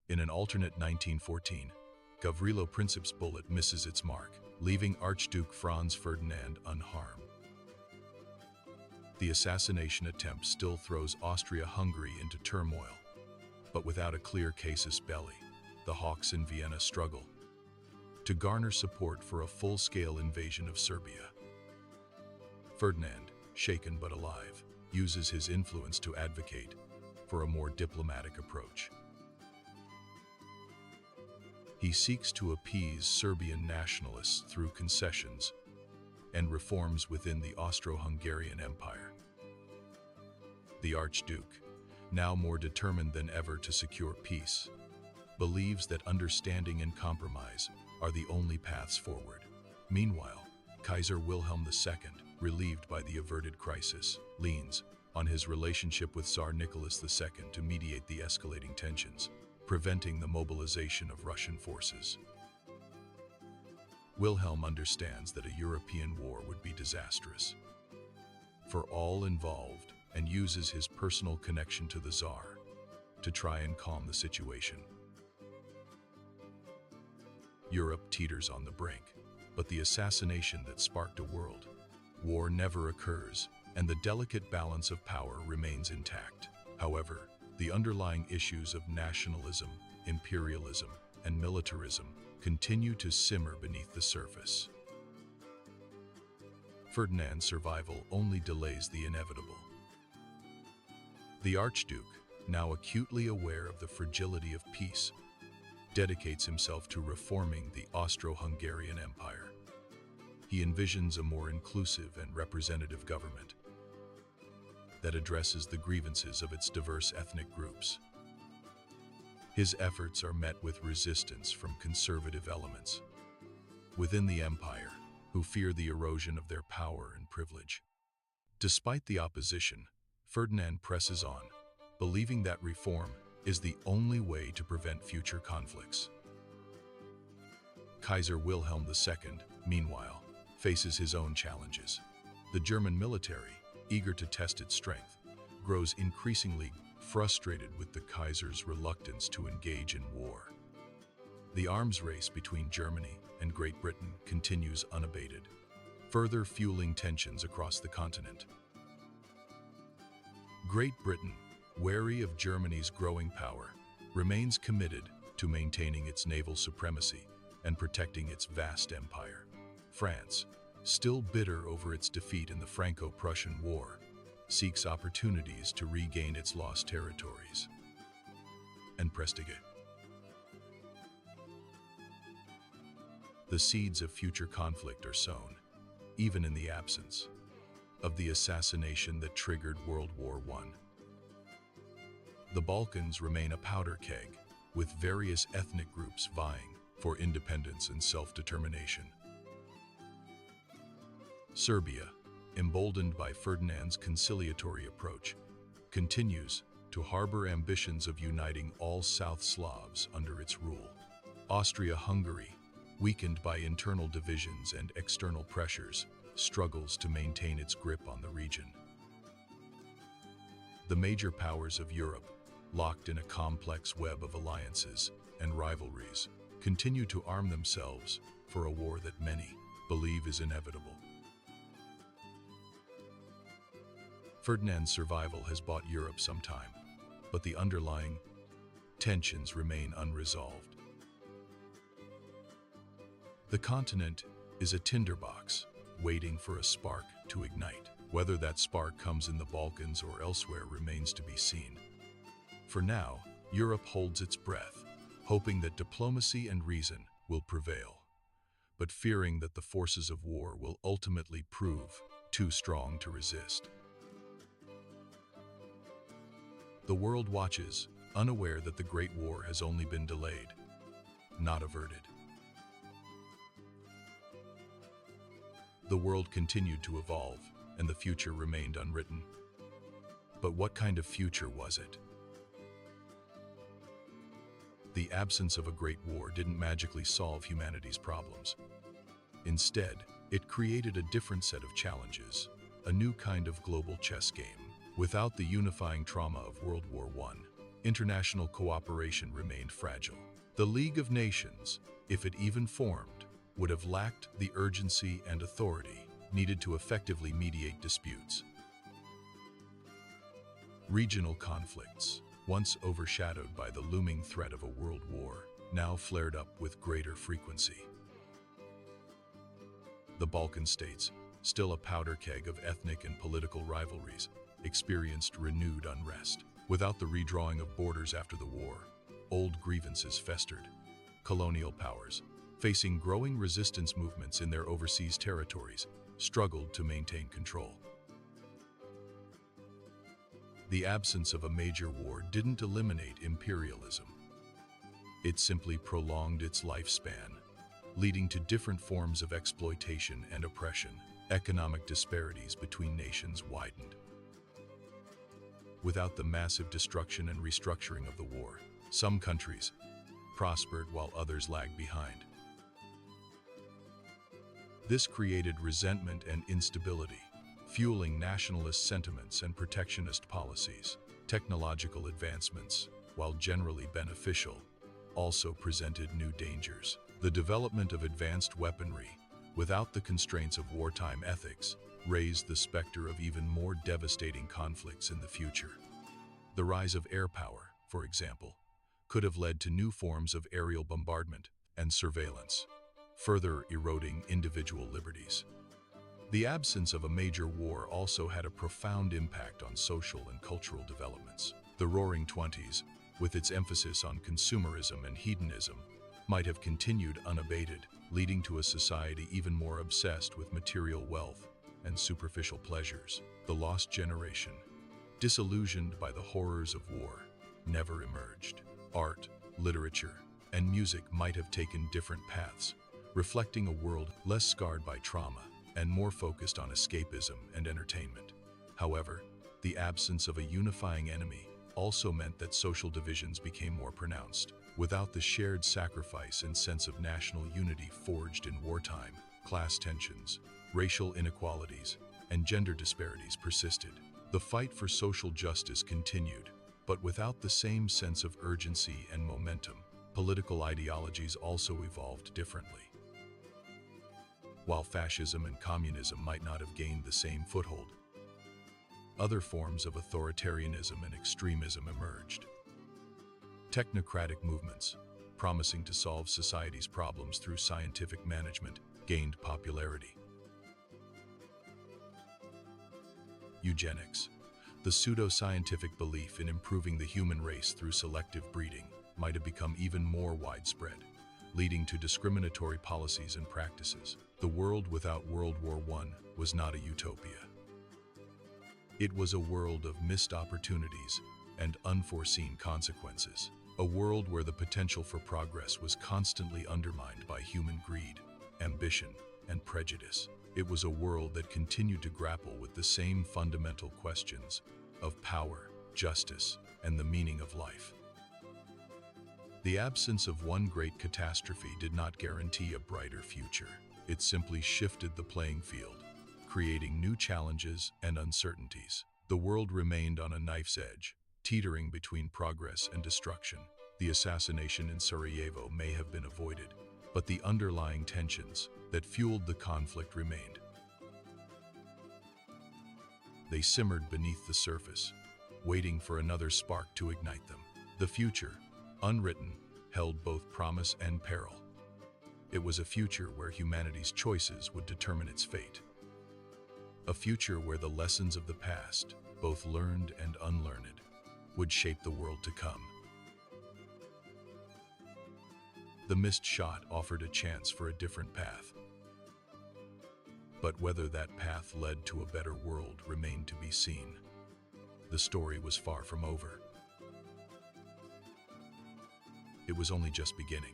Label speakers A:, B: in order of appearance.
A: In an alternate 1914, Gavrilo Princip's bullet misses its mark, leaving Archduke Franz Ferdinand unharmed. The assassination attempt still throws Austria-Hungary into turmoil, but without a clear casus belli, the hawks in Vienna struggle to garner support for a full-scale invasion of Serbia. Ferdinand, shaken but alive, uses his influence to advocate for a more diplomatic approach. He seeks to appease Serbian nationalists through concessions and reforms within the Austro-Hungarian Empire. The Archduke, now more determined than ever to secure peace, believes that understanding and compromise are the only paths forward. Meanwhile, Kaiser Wilhelm II, relieved by the averted crisis, leans on his relationship with Tsar Nicholas II to mediate the escalating tensions, preventing the mobilization of Russian forces. Wilhelm understands that a European war would be disastrous for all involved and uses his personal connection to the Tsar to try and calm the situation. Europe teeters on the brink, but the assassination that sparked a world war never occurs, and the delicate balance of power remains intact. However, the underlying issues of nationalism, imperialism, and militarism continue to simmer beneath the surface. Ferdinand's survival only delays the inevitable. The Archduke, now acutely aware of the fragility of peace, dedicates himself to reforming the Austro-Hungarian Empire. He envisions a more inclusive and representative government that addresses the grievances of its diverse ethnic groups. His efforts are met with resistance from conservative elements within the empire, who fear the erosion of their power and privilege. Despite the opposition, Ferdinand presses on, believing that reform is the only way to prevent future conflicts. Kaiser Wilhelm II, meanwhile, faces his own challenges. The German military, eager to test its strength, grows increasingly frustrated with the Kaiser's reluctance to engage in war. The arms race between Germany and Great Britain continues unabated, further fueling tensions across the continent. Great Britain, wary of Germany's growing power, remains committed to maintaining its naval supremacy and protecting its vast empire. France, still bitter over its defeat in the Franco-Prussian War, seeks opportunities to regain its lost territories. And Prestige. The seeds of future conflict are sown, even in the absence of the assassination that triggered World War I. The Balkans remain a powder keg, with various ethnic groups vying for independence and self-determination. Serbia, emboldened by Ferdinand's conciliatory approach, continues to harbor ambitions of uniting all South Slavs under its rule. Austria-Hungary, weakened by internal divisions and external pressures, struggles to maintain its grip on the region. The major powers of Europe, locked in a complex web of alliances and rivalries, continue to arm themselves for a war that many believe is inevitable. Ferdinand's survival has bought Europe some time, but the underlying tensions remain unresolved. The continent is a tinderbox, waiting for a spark to ignite. Whether that spark comes in the Balkans or elsewhere remains to be seen. For now, Europe holds its breath, hoping that diplomacy and reason will prevail, but fearing that the forces of war will ultimately prove too strong to resist. The world watches, unaware that the Great War has only been delayed, not averted. The world continued to evolve, and the future remained unwritten. But what kind of future was it? The absence of a great war didn't magically solve humanity's problems. Instead, it created a different set of challenges, a new kind of global chess game. Without the unifying trauma of World War I, international cooperation remained fragile. The League of Nations, if it even formed, would have lacked the urgency and authority needed to effectively mediate disputes. Regional conflicts, once overshadowed by the looming threat of a world war, now flared up with greater frequency. The Balkan states, still a powder keg of ethnic and political rivalries, experienced renewed unrest. Without the redrawing of borders after the war, old grievances festered. Colonial powers, facing growing resistance movements in their overseas territories, struggled to maintain control. The absence of a major war didn't eliminate imperialism. It simply prolonged its lifespan, leading to different forms of exploitation and oppression. Economic disparities between nations widened. Without the massive destruction and restructuring of the war, some countries prospered while others lagged behind. This created resentment and instability, fueling nationalist sentiments and protectionist policies. Technological advancements, while generally beneficial, also presented new dangers. The development of advanced weaponry, without the constraints of wartime ethics, raised the specter of even more devastating conflicts in the future. The rise of air power, for example, could have led to new forms of aerial bombardment and surveillance, further eroding individual liberties. The absence of a major war also had a profound impact on social and cultural developments. The Roaring Twenties, with its emphasis on consumerism and hedonism, might have continued unabated, leading to a society even more obsessed with material wealth and superficial pleasures. The lost generation, disillusioned by the horrors of war, never emerged. Art, literature, and music might have taken different paths, reflecting a world less scarred by trauma and more focused on escapism and entertainment. However, the absence of a unifying enemy also meant that social divisions became more pronounced. Without the shared sacrifice and sense of national unity forged in wartime, class tensions, racial inequalities, and gender disparities persisted. The fight for social justice continued, but without the same sense of urgency and momentum. Political ideologies also evolved differently. While fascism and communism might not have gained the same foothold, other forms of authoritarianism and extremism emerged. Technocratic movements, promising to solve society's problems through scientific management, gained popularity. Eugenics, the pseudo-scientific belief in improving the human race through selective breeding, might have become even more widespread, leading to discriminatory policies and practices. The world without World War I was not a utopia. It was a world of missed opportunities and unforeseen consequences. A world where the potential for progress was constantly undermined by human greed, ambition, and prejudice. It was a world that continued to grapple with the same fundamental questions of power, justice, and the meaning of life. The absence of one great catastrophe did not guarantee a brighter future. It simply shifted the playing field, creating new challenges and uncertainties. The world remained on a knife's edge, teetering between progress and destruction. The assassination in Sarajevo may have been avoided, but the underlying tensions that fueled the conflict remained. They simmered beneath the surface, waiting for another spark to ignite them. The future, unwritten, held both promise and peril. It was a future where humanity's choices would determine its fate. A future where the lessons of the past, both learned and unlearned, would shape the world to come. The missed shot offered a chance for a different path. But whether that path led to a better world remained to be seen. The story was far from over. It was only just beginning.